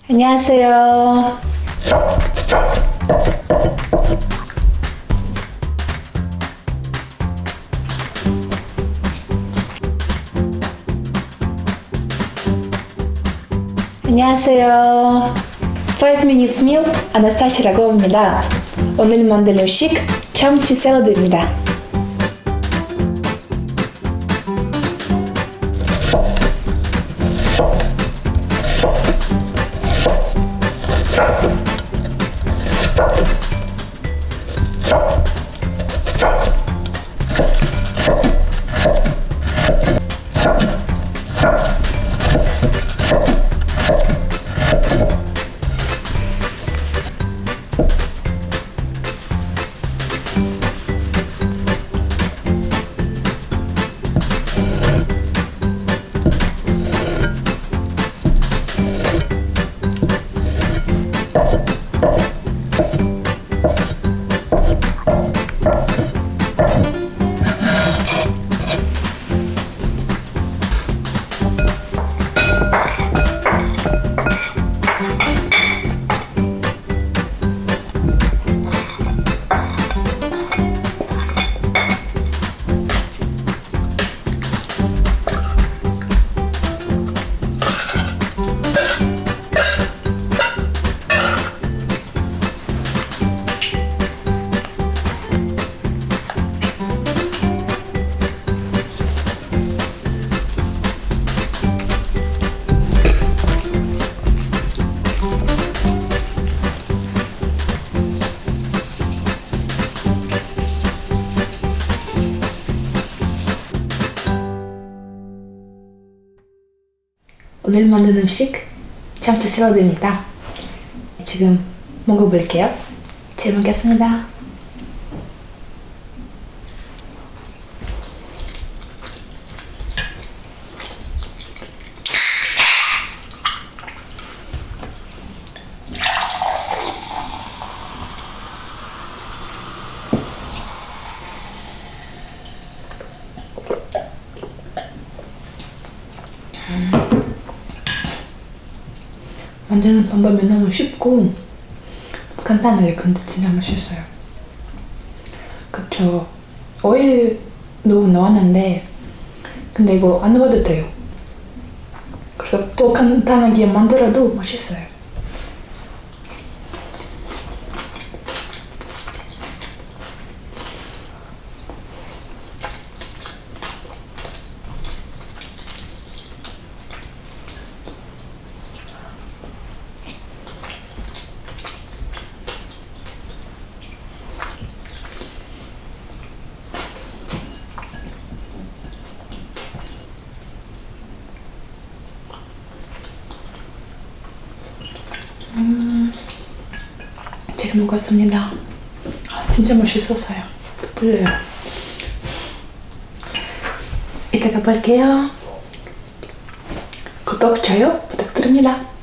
안녕하세요. 안녕하세요. 5 minutes meal 아나스타시라고 합니다. 오늘 만들 음식 참치 샐러드입니다. 오늘 만든 음식 참치 샐러드입니다. 지금 먹어볼게요. 잘 먹겠습니다. 만드는 방법이 너무 쉽고 간단해요. 근데 진짜 맛있어요. 그쵸. 오일도 넣었는데 근데 이거 안 넣어도 돼요. 그래서 또 간단하게 만들어도 맛있어요. 잘 먹었습니다. 진짜 맛있었어요. 배불러요. 이따가 볼게요. 구독, 좋아요 부탁드립니다.